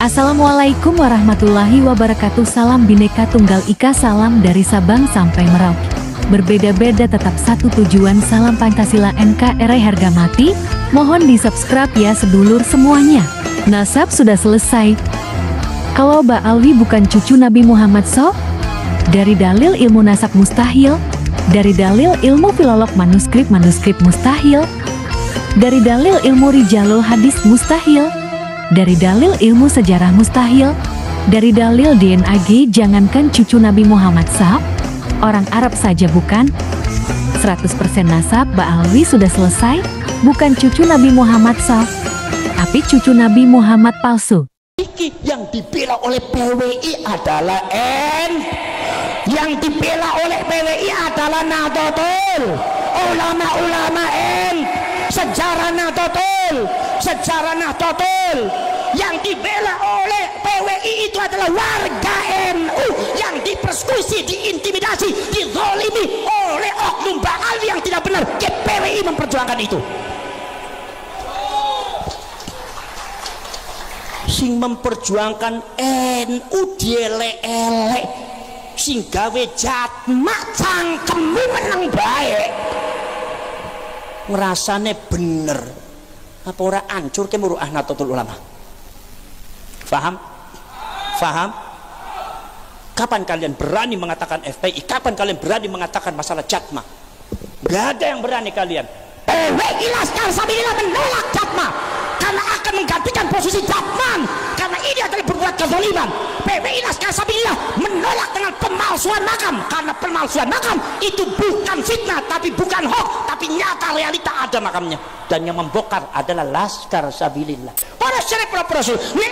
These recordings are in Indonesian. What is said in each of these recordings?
Assalamualaikum warahmatullahi wabarakatuh. Salam Bhinneka Tunggal Ika, salam dari Sabang sampai Merauke. Berbeda-beda tetap satu tujuan, salam Pancasila NKRI harga mati. Mohon di subscribe ya sedulur semuanya. Nasab sudah selesai. Kalau Mbak Alwi bukan cucu Nabi Muhammad SAW? Dari dalil ilmu nasab mustahil. Dari dalil ilmu filolog manuskrip mustahil. Dari dalil ilmu rijalul hadis mustahil. Dari dalil ilmu sejarah mustahil. Dari dalil DNAG, jangankan cucu Nabi Muhammad SAW, orang Arab saja bukan. 100% nasab Mbak Alwi sudah selesai. Bukan cucu Nabi Muhammad SAW, tapi cucu Nabi Muhammad palsu. Yang dibela oleh PWI adalah yang dibela oleh PWI adalah Nahdlatul ulama sejarah Nahdlatul yang dibela oleh PWI itu adalah warga NU yang dipersekusi, diintimidasi, dizalimi oleh oknum Mbak Alwi yang tidak benar. PWI memperjuangkan itu. Sing memperjuangkan NU dielek-elek, sing gawe jatmak cangkemmu meneng baik, ngerasane bener apa ora ancur ke muruah Nahdlatul Ulama. Faham? Kapan kalian berani mengatakan FPI? Kapan kalian berani mengatakan masalah jatma? Gak ada yang berani kalian. PWI Laskar Sabilillah menolak jatma karena akan menggantikan posisi Jatman, karena ini adalah berbuat kezaliman. PWI Laskar Sabilillah menolak dengan pemalsuan makam, karena pemalsuan makam itu bukan fitnah, tapi bukan hoax, tapi nyata realita ada makamnya, dan yang membongkar adalah Laskar Sabilillah. Para syarif Rasul ini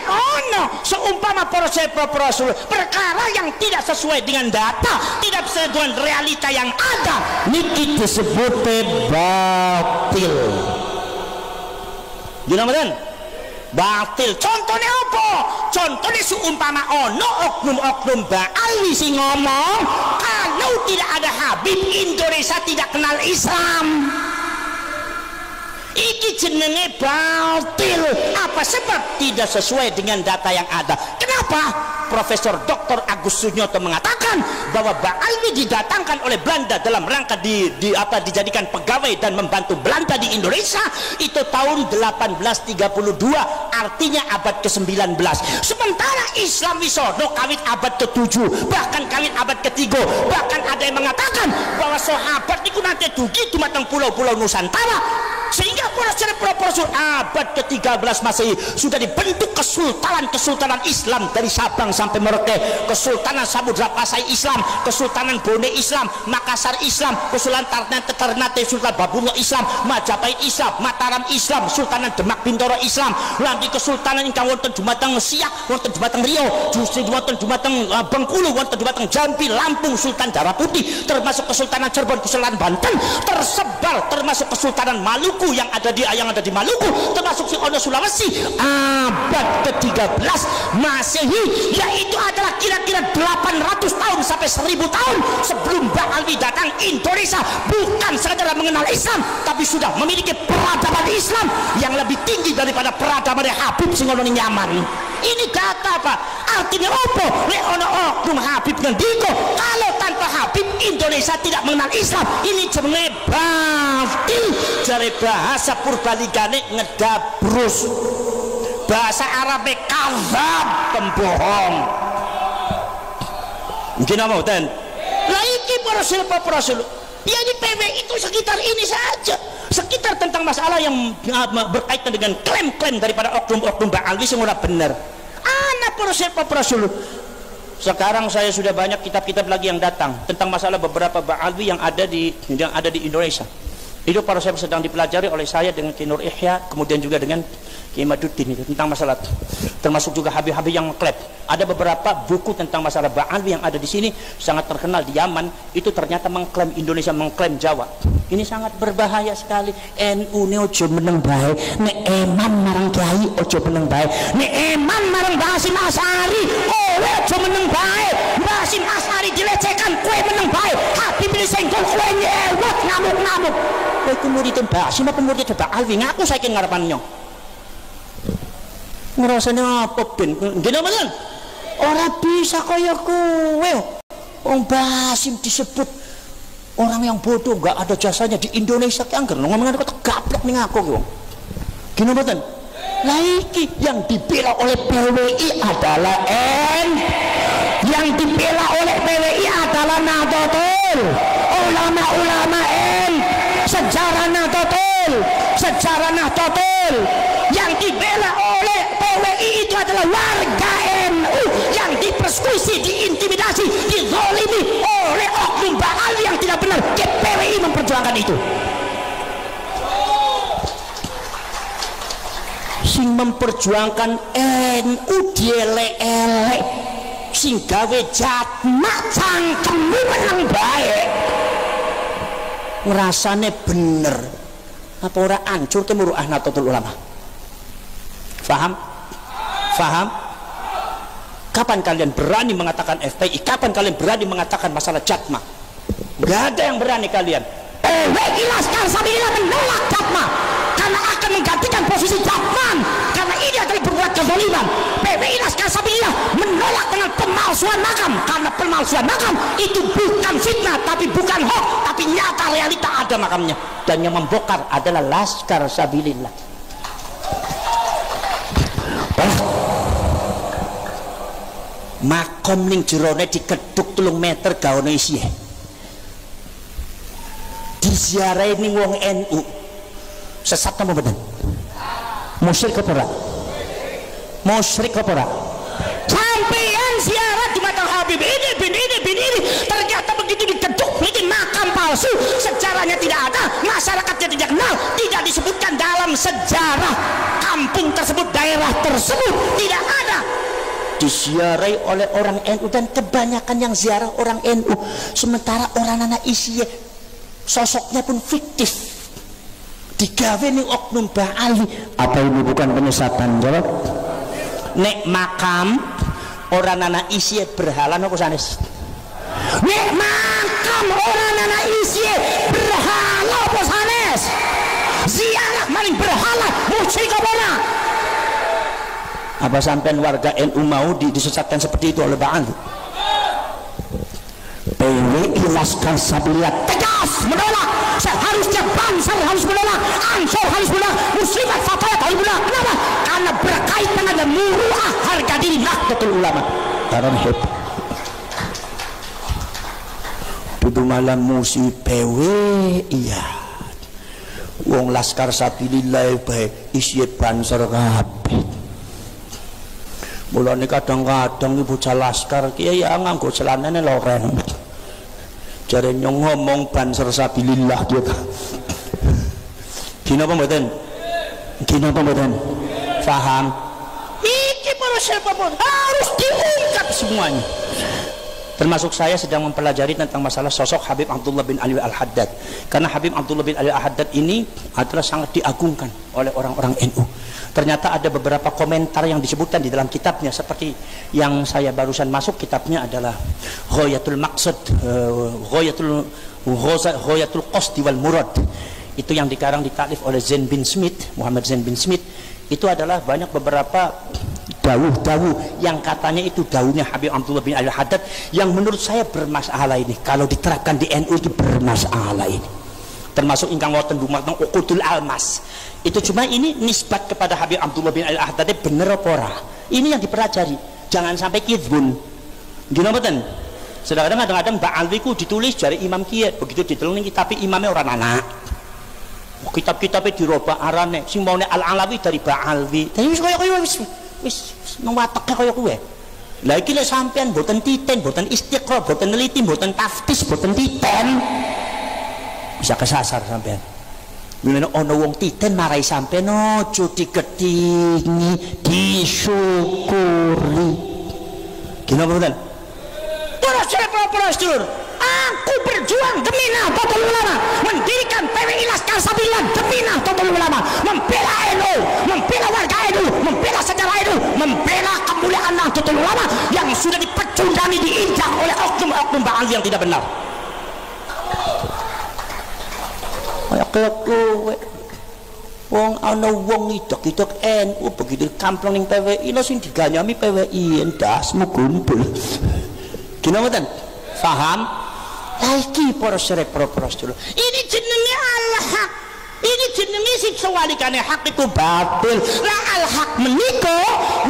seumpama para syarif Rasul perkara yang tidak sesuai dengan data, tidak sesuai dengan realita yang ada, niki disebut batil. Junamadan batil. Contohnya apa? Contohnya seumpama ono oknum-oknum Mbak Alwi sing ngomong kalau tidak ada Habib Indonesia tidak kenal Islam. Iki jenenge batil. Apa sebab? Tidak sesuai dengan data yang ada. Kenapa? Profesor Dr. Agus Sunyoto mengatakan bahwa Mbak Alwi didatangkan oleh Belanda dalam rangka dijadikan pegawai dan membantu Belanda di Indonesia itu tahun 1832, artinya abad ke-19. Sementara Islam wisono kawit abad ke-7, bahkan kawit abad ke-3. Bahkan ada yang mengatakan bahwa sahabat niku nanti dugi dumateng pulau-pulau Nusantara, sehingga Rasul abad ke-13 Masehi sudah dibentuk kesultanan Islam dari Sabang sampai Merauke, Kesultanan Samudra Pasai Islam, Kesultanan Bone Islam, Makassar Islam, Kesultanan Ternate Sultan Babungo Islam, Majapahit Islam, Mataram Islam, Sultanan Demak Bintoro Islam, lanti Kesultanan ingkang wonten dumateng Siak, wonten dumateng Riau, justru wonten dumateng Bengkulu, wonten dumateng Jambi, Lampung, Sultan Darah Putih, termasuk Kesultanan Cirebon, Kesultanan Banten, tersebar termasuk Kesultanan Maluku yang ada di Maluku, termasuk Ono Sulawesi abad ke-13 Masehi, yaitu adalah kira-kira 800 tahun sampai 1000 tahun sebelum Mbak Alwi datang Indonesia. Bukan sekadar mengenal Islam, tapi sudah memiliki peradaban Islam yang lebih tinggi daripada peradaban Habib sing ono ning Yaman. Ini data apa? Artinya apa? Lek ono oknum Habib ngendiko kalau tanpa Habib Indonesia tidak mengenal Islam, ini jenenge batil. Jare bahasa Purbaligane ngedabrus, bahasa Arabe kadzab, pembohong. Mungkin apa ten? Lah iki para Rasul. Ya di PWI itu sekitar ini saja, sekitar tentang masalah yang berkaitan dengan klaim-klaim daripada oknum-oknum Mbak Alwi yang ora benar. Anak para Rasul. Sekarang saya sudah banyak kitab-kitab lagi yang datang tentang masalah beberapa Mbak Alwi yang ada di Indonesia. Itu para saya sedang dipelajari oleh saya dengan Ki Nur Ihya, kemudian juga dengan Ki Maduddin itu tentang masalah, termasuk juga Habib-Habib yang klep. Ada beberapa buku tentang masalah Mbak Alwi yang ada di sini sangat terkenal di Yaman, itu ternyata mengklaim Indonesia, mengklaim Jawa. Ini sangat berbahaya sekali. NU ini ojo meneng bae, nek eman marang kiai ojo meneng bae, nek eman marang Basim Asari ojo meneng bae. Basim Asari dilecehkan kue meneng bae, Habib ini senggol kue nyewot ngamuk-ngamuk. Kowe ku murid Basim apa murid Mbak Alwi? Ngaku saiki ngarepan nyong. Ngrasane apa ben? Nggih napa ten? Ora bisa kaya kowe. Wong Basim disebut orang yang bodoh, enggak ada jasanya di Indonesia ki angger ngomongan kok gaplek ning aku ki wong. Gini mboten? Lah iki yang dibela oleh PWI adalah yang dibela oleh PWI adalah Nahdlatul ulama sejarah Nahdlatul yang dibela oleh PWI itu adalah warga NU yang dipersekusi, diintimidasi, dizalimi oleh oknum Ba'al yang tidak benar. PWI memperjuangkan itu. Sing memperjuangkan NU dielek-elek, sing gawe jatmak cangkemmu menang baik, ngerasane bener apa ora ancur ke muruah Nahdlatul Ulama. Faham? Kapan kalian berani mengatakan FPI? Kapan kalian berani mengatakan masalah jatma? Gak ada yang berani kalian. PWI Laskar Sabilillah menolak jatma karena akan menggantikan posisi jatman, karena ini adalah berbuat kezaliman. PWI Laskar Sabilillah menolak dengan pemalsuan makam, karena pemalsuan makam itu bukan fitnah, tapi bukan hoax, tapi nyata realita ada makamnya, dan yang membongkar adalah Laskar Sabilillah. Makom ning jerone dikeduk 3 meter gak ono isine. Diziarahi ning wong NU. Sesat apa mboten? Musyrik apa ora? Musyrik apa ora? Sampeyan ziarah di makam Habib ini ternyata begitu dikeduk bikin makam palsu, sejarahnya tidak ada, masyarakatnya tidak kenal, tidak disebutkan dalam sejarah kampung tersebut, daerah tersebut tidak ada. Diziarahi oleh orang NU, dan kebanyakan yang ziarah orang NU, sementara orang anak isinya sosoknya pun fiktif, digawe ning oknum Ba'ali. Apa ini bukan penyesatan? Jawab. Nek makam orang anak isinya berhala nopo sanes? Nek makam orang anak isinya berhala nopo sanes? Ziarah maling berhala musyrik apa ora? Apa sampean warga NU mau disesatkan seperti itu oleh Ba'al? PWI Laskar Sabilillah tegas menolak. Seharusnya Banser harus menolak, Ansor harus menolak, Muslimat Fatayat harus menolak. Kenapa? Karena berkaitan dengan muruah harga diri Nahdlatul Ulama. Karena hebat dudu malam musi PWI ya. Wong Laskar Sabilillah bae isi Banser kabeh. Mulane kadang-kadang ibu Laskar ki ya nganggo celanane loren. Jare nyong ngomong Banser Sabilillah gitu. Gini apa mboten? Paham? Iki para siapapun harus diungkap semuanya. Termasuk saya sedang mempelajari tentang masalah sosok Habib Abdullah bin Ali Al-Haddad. Karena Habib Abdullah bin Ali Al-Haddad ini adalah sangat diagungkan oleh orang-orang NU. Ternyata ada beberapa komentar yang disebutkan di dalam kitabnya, seperti yang saya barusan masuk, kitabnya adalah Ghayatul Maqsad, Ghayatul Qasdi wal Murad. Itu yang dikarang ditaklif oleh Muhammad Zain bin Smith. Itu adalah banyak beberapa dawuh-dawuh yang katanya itu dawuhnya Habib Abdullah bin Ali Al-Haddad, yang menurut saya bermasalah ini. Kalau diterapkan di NU itu bermasalah ini. Termasuk ingkang wonten dumateng Uqudul Almas. Itu cuma ini nisbat kepada Habib Abdullah bin Ali Al-Haddad bener apa ora? Ini yang dipelajari. Jangan sampai kidbun. Gini mboten? Sedangkan kadang-kadang Ba'alwi ku ditulis dari Imam Kiai, begitu ditelungi tapi imamnya orang anak. Kitab-kitabnya dirobak arane, sing maune Al-Alawi dari Ba'alwi. Tapi wis kaya wis wateknya kaya kowe. Lah iki lek sampean mboten titen, mboten istiqra, mboten neliti, mboten taftis, mboten titen, bisa kesasar sampean. Mulane ana wong titen marai sampean aja digetingi, disyukuri. Gimana mboten? Para sedulur, aku berjuang demi Nahdlatul Ulama, mendirikan PWI Laskar Sabilillah demi Nahdlatul Ulama, membela NU, membela warga NU, membela sejarah NU, membela kemuliaan Nahdlatul Ulama yang sudah dipecundangi, diinjak oleh oknum-oknum Ba'al yang tidak benar. Kayak kowe Wong ana wong idok-idok NU begitu kamplong ning PWI lho sing diganyami PWI endasmu kumpul. Gini mboten? Paham? Iki para sedherek para sedulur. Ini jenenge al-haq. Ini jenenge sing sewalikane hak itu batil. Lah al-haq menika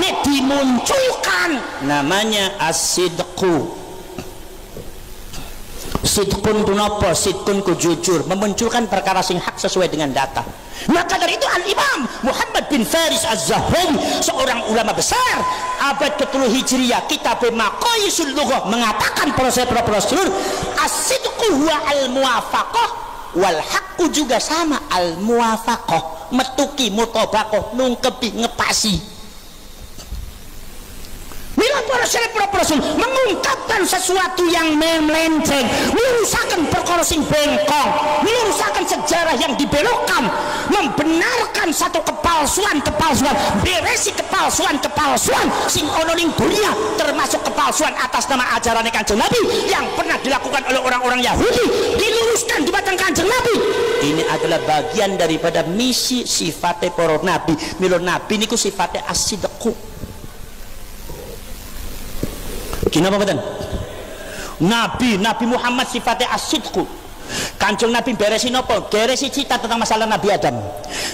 nek dimunculkan namanya as-sidqu. Sidqun itu apa? Sidqun ku jujur, memunculkan perkara sing hak sesuai dengan data. Maka dari itu Al-Imam Muhammad bin Faris Az-Zahrawi, seorang ulama besar abad ke-10 Hijriah, kitab Maqayisul Lughah, mengatakan proses as-sidqu huwa al-muwafaqah wal haqqu juga sama al-muwafaqah, metuki mutabaqah, nungkepi ngepasi. Bila para syarif para rasul mengungkapkan sesuatu yang melenceng, meluruskan perkara sing bengkong, meluruskan sejarah yang dibelokkan, membenarkan satu kepalsuan, beresi kepalsuan sing ono ning dunia, termasuk kepalsuan atas nama ajaran Kanjeng Nabi yang pernah dilakukan oleh orang-orang Yahudi, diluruskan di batang Kanjeng Nabi. Ini adalah bagian daripada misi sifatnya para nabi. Milo nabi niku sifatnya as-sidqu. Kenapa betul? Nabi Muhammad sifatnya as-sidqu. Kanjeng Nabi beresi napa? Beresi cerita tentang masalah Nabi Adam.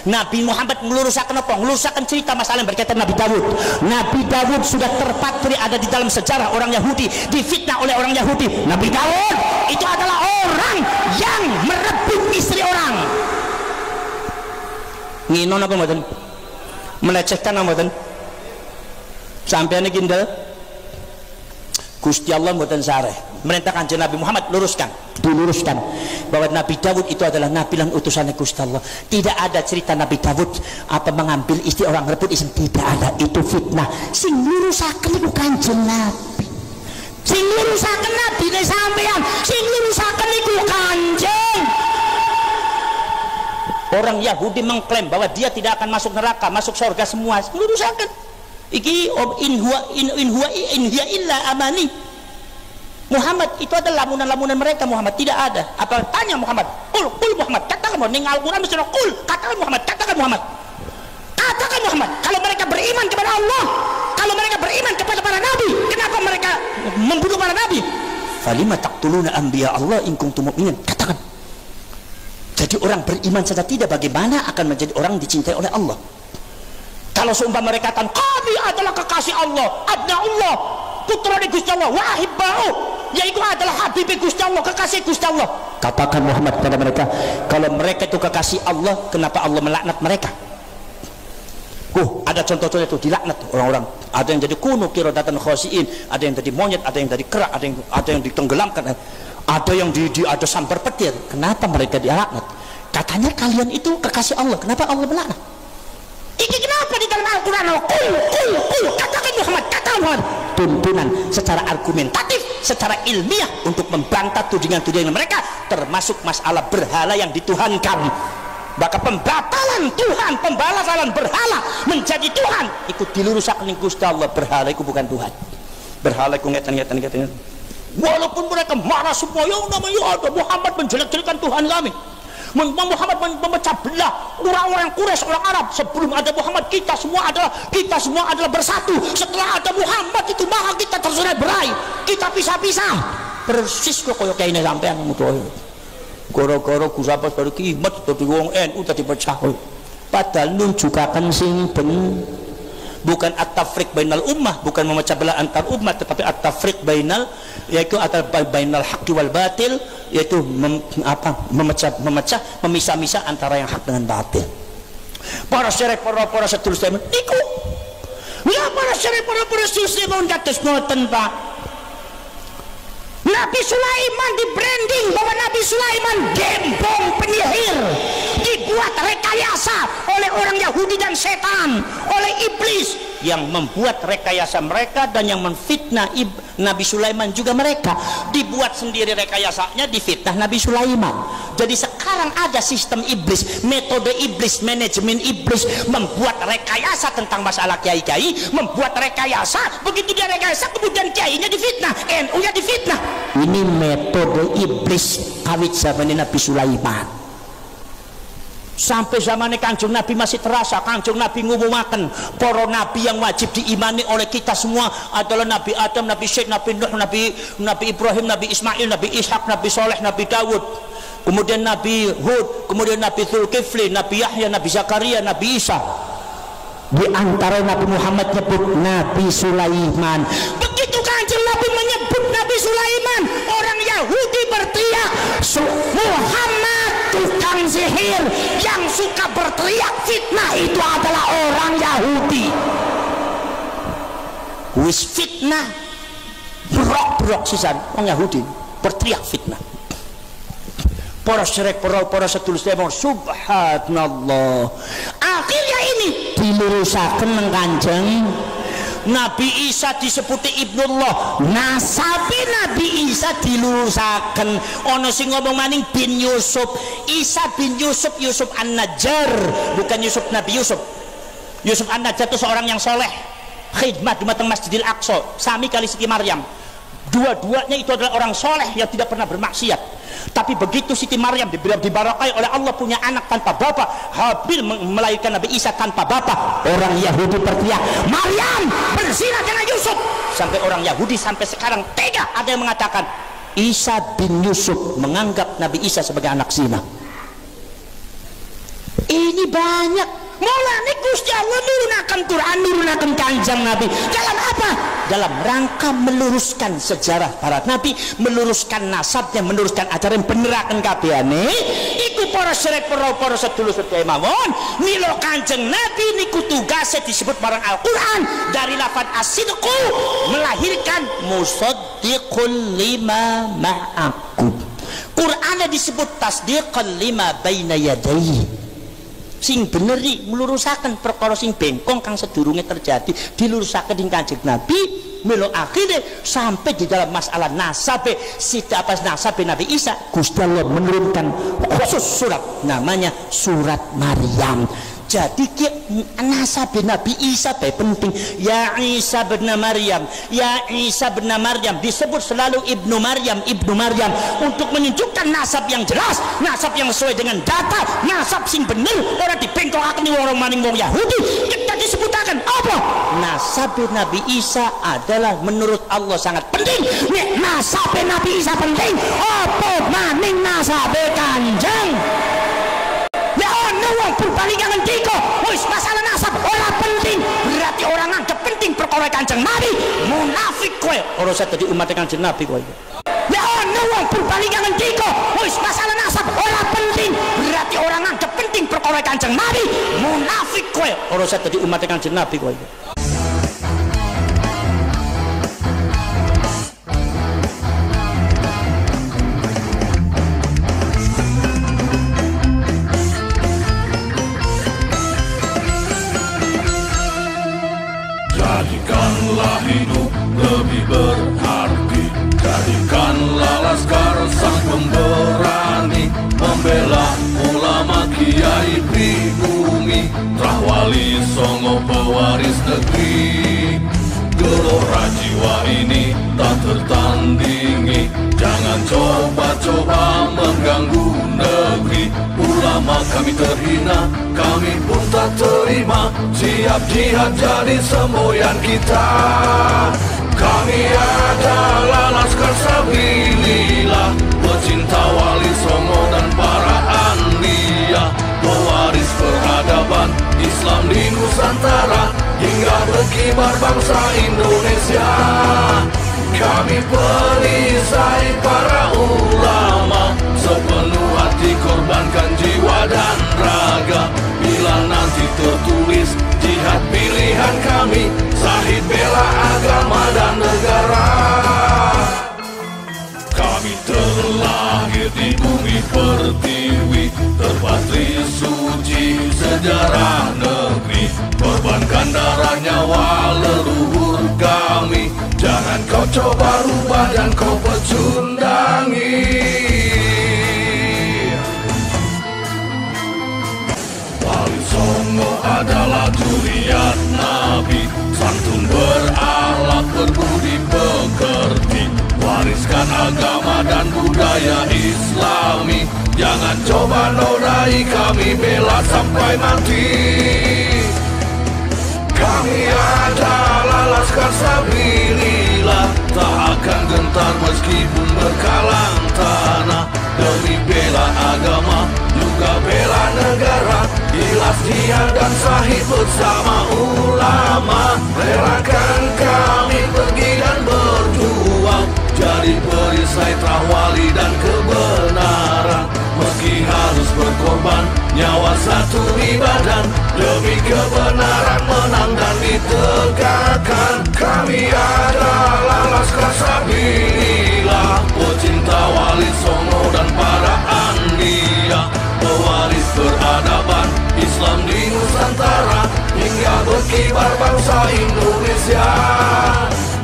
Nabi Muhammad meluruskan apa? Meluruskan cerita masalah yang berkaitan Nabi Dawud. Nabi Dawud sudah terpatri ada di dalam sejarah orang Yahudi, difitnah oleh orang Yahudi. Nabi Dawud itu adalah orang yang merebut istri orang. Nginon apa mboten? Melecehkan apa mboten? Sampeyan iki ndel Gusti Allah mboten sareh merintahkan Kanjeng Nabi Muhammad diluruskan bahwa Nabi Dawud itu adalah nabi lan utusannya Gusti Allah. Tidak ada cerita Nabi Dawud apa mengambil istri orang rebut istri, tidak ada, itu fitnah. Sing lurusaken iku Kanjeng Nabi, sing lurusaken Nabi ne sampean, sing lurusaken iku Kanjeng. Orang Yahudi mengklaim bahwa dia tidak akan masuk neraka, masuk surga semua, lurusaken iki in huwa illa amani. Muhammad itu adalah lamunan-lamunan mereka. Muhammad tidak ada. Apa tanya Muhammad? Kul Muhammad, katakan Muhammad. Ning Al-Qur'an mesti kul, katakan Muhammad. Katakan Muhammad. Kalau mereka beriman kepada Allah, kalau mereka beriman kepada para nabi, kenapa mereka membunuh para nabi? Falima taqtuluna anbiya Allah in kuntum mu'minin. Katakan. Jadi orang beriman saja tidak, bagaimana akan menjadi orang dicintai oleh Allah? Kalau seumpama mereka katakan kami adalah kekasih Allah, abna Allah, putra Gusti Allah, wahibbau, yaitu adalah habib Gusti Allah, kekasih Gusti Allah. Katakan Muhammad kepada mereka, kalau mereka itu kekasih Allah, kenapa Allah melaknat mereka? Ada contoh-contoh itu dilaknat orang-orang. Ada yang jadi kuno qiradatan khasiin, ada yang jadi monyet, ada yang jadi kera, ada yang ditenggelamkan, ada yang ada sambar petir. Kenapa mereka dilaknat? Katanya kalian itu kekasih Allah, kenapa Allah melaknat? Iki kenapa di dalam Al-Quran? Katakan Muhammad. Tuntunan secara argumentatif, secara ilmiah untuk membantah tudingan-tudingan mereka, termasuk masalah berhala yang dituhankan. Maka pembatalan Tuhan, pembalasan berhala menjadi Tuhan, ikut diluruskan ning Gusti Allah. Berhala itu bukan Tuhan. Berhala itu ngeten. Walaupun mereka marah semua, ya namanya ada Muhammad menjelek-jelekan Tuhan kami. Muhammad memecah belah orang-orang Quraisy, orang Arab. Sebelum ada Muhammad kita semua adalah bersatu. Setelah ada Muhammad itu maka kita tersurai berai, kita pisah-pisah. Persis kok koyo kene sampean mutu. Goro-goro Gusapas baru kimat dadi wong NU tadi pecah. Padahal nunjukaken sing ben, bukan at-tafriq bainal ummah, bukan memecah belah antar umat, tetapi at-tafriq bainal, yaitu antara bainal haqqi wal batil, yaitu memecah memisah-misah antara yang hak dengan batil. Para syarif para sedulur sedaya niku ya, para syarif para sedulur sedaya kados ngoten Pak. Nabi Sulaiman di branding bahwa Nabi Sulaiman gembong penyihir, dibuat rekayasa oleh orang Yahudi dan setan, oleh iblis yang membuat rekayasa mereka dan yang menfitnah Nabi Sulaiman juga mereka. Dibuat sendiri rekayasanya, difitnah Nabi Sulaiman. Jadi sekarang ada sistem iblis, metode iblis, manajemen iblis, membuat rekayasa tentang masalah kiai-kiai, membuat rekayasa, begitu dia rekayasa kemudian kiainya difitnah, NU-nya difitnah. Ini metode iblis kawit zaman Nabi Sulaiman. Sampai zamannya Kanjeng Nabi masih terasa. Kanjeng Nabi ngumumaken para nabi yang wajib diimani oleh kita semua adalah Nabi Adam, Nabi Syed, Nabi Nuh, Nabi Ibrahim, Nabi Ismail, Nabi Ishak, Nabi Soleh, Nabi Dawud, kemudian Nabi Hud, kemudian Nabi Zulkifli, Nabi Yahya, Nabi Zakaria, Nabi Isa. Di antara Nabi Muhammad nyebut Nabi Sulaiman. Begitu Kanjeng Nabi menyebut Nabi Sulaiman, orang Yahudi berteriak, Muhammad tukang sihir. Yang suka berteriak fitnah itu adalah orang Yahudi. Wis fitnah berok sisan orang Yahudi berteriak fitnah. Para syirek, para sedulur sedaya, subhanallah. Akhirnya ini dilurusaken nang Kanjeng Nabi Isa disebut Ibnullah. Nasabe Nabi Isa dilurusaken. Ana sing ngomong maning bin Yusuf. Isa bin Yusuf, Yusuf An-Najjar, bukan Yusuf Nabi Yusuf. Yusuf An-Najjar itu seorang yang soleh, khidmat di Masjidil Aqsa, sami kali Siti Maryam. Dua-duanya itu adalah orang soleh yang tidak pernah bermaksiat. Tapi begitu Siti Maryam dibarakai oleh Allah punya anak tanpa bapak, Habil melahirkan Nabi Isa tanpa bapak, orang Yahudi berteriak, Maryam berzina dengan Yusuf. Sampai orang Yahudi sampai sekarang tega, ada yang mengatakan Isa bin Yusuf menganggap Nabi Isa sebagai anak zina. Ini banyak. Mulane Gusti Allah nurunaken Quran, nurunaken Kanjeng Nabi. Dalam apa? Dalam rangka meluruskan sejarah para nabi, meluruskan nasabnya, meluruskan ajaran beneraken kabehane. Iku para syirek, para sedulur sedaya mawon. Mila Kanjeng Nabi niku tugasnya disebut barang Al-Qur'an dari lafaz as-sidqu, melahirkan musaddiqul lima ma'akum. Qur'annya disebut tasdiqan lima baina yadayhi. Sing beneri melurusaken perkara sing bengkong kang sedurunge terjadi dilurusaken ing Kanjeng Nabi. Milo akhirnya sampai di dalam masalah nasabe sida apa nasabe Nabi Isa, Gusti Allah menurunkan khusus surat namanya surat Maryam. Jadi nasabe Nabi Isa penting. Ya Isa bin Maryam, ya Isa bin Maryam, disebut selalu Ibnu Maryam, Ibnu Maryam, untuk menunjukkan nasab yang jelas, nasab yang sesuai dengan data, nasab sing bener, orang dibengkokaken orang maning wong Yahudi. Kita disebutaken apa? Nasab Nabi Isa adalah menurut Allah sangat penting. Nek nasab Nabi Isa penting, apa maning nasab Kanjeng? Ya ono wong berbandingan diko, wis masalah nasab ora penting. Berarti orang anggap penting perkara Kanjeng Nabi. Munafik kowe. Ora usah dadi umat Kanjeng Nabi kowe. Ya ono wong berbandingan diko, wis masalah nasab ora penting. Berarti orang anggap penting perkara Kanjeng Nabi. Munafik kowe. Ora usah dadi umat Kanjeng Nabi kowe. Jadikanlah hidup lebih berarti, jadikanlah laskar sang pemberani, membela ulama kiai pribumi, Rahwali Songo pewaris negeri. Gelora jiwa ini tak tertandingi, jangan coba-coba mengganggu negeri. Ulama kami terhina, kami pun tak terima, siap jihad jadi semboyan kita. Kami adalah laskar sabilillah, pecinta Wali Songo dan para anbiya, pewaris peradaban Islam di Nusantara hingga berkibar bangsa Indonesia. Kami perisai para ulama, sepenuh hati korbankan jiwa dan raga. Bila nanti tertulis jihad pilihan kami, Zahid bela agama dan negara. Kami terlahir di bumi pertiwi, terpatri suci sejarah negeri, korbankan darah nyawa leluhur kami. Jangan kau coba rubah dan kau pecundangi. Wali Songo adalah zuriat Nabi, santun berakhlak berbudi pekerti, wariskan agama dan budaya Islami. Jangan coba nodai kami bela sampai mati. Kami adalah Laskar Sabilillah, tak akan gentar meskipun berkalang tanah. Demi bela agama, juga bela negara, ikhlas jihad dan sahih bersama ulama. Relakan kami pergi dan berjuang, jadi perisai trawali dan kebenaran. Meski harus berkorban nyawa satu ibadah, demi kebenaran menang dan ditegakkan. Kami adalah Laskar Sabilillah, pecinta Wali Songo dan para anbiya, pewaris peradaban Islam di Nusantara, hingga berkibar bangsa Indonesia.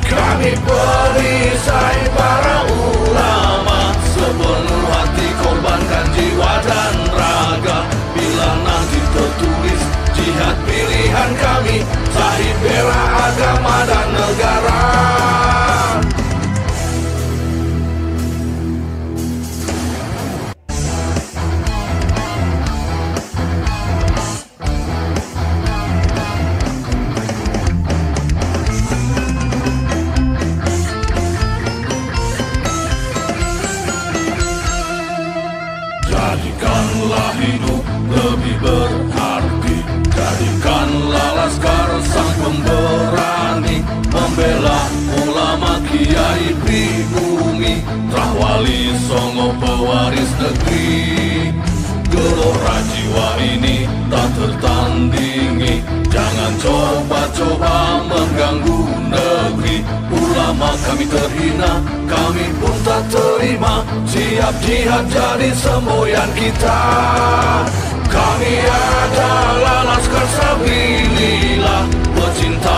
Kami perisai para ulama, sepenuh hati korbankan jiwa dan raga. Bila nanti tertulis jihad pilihan kami, sahih bela agama dan negara. Jadikanlah hidup lebih berarti, jadikanlah Laskar sang pemberani, membela ulama kiai pribumi, Trawali Songo pewaris negeri. Gelora jiwa ini tak tertandingi, jangan coba-coba mengganggu negeri. Ulama kami terhina, kami pun tak terima, siap jihad jadi semboyan kita. Kami adalah Laskar Sabilillah, pecinta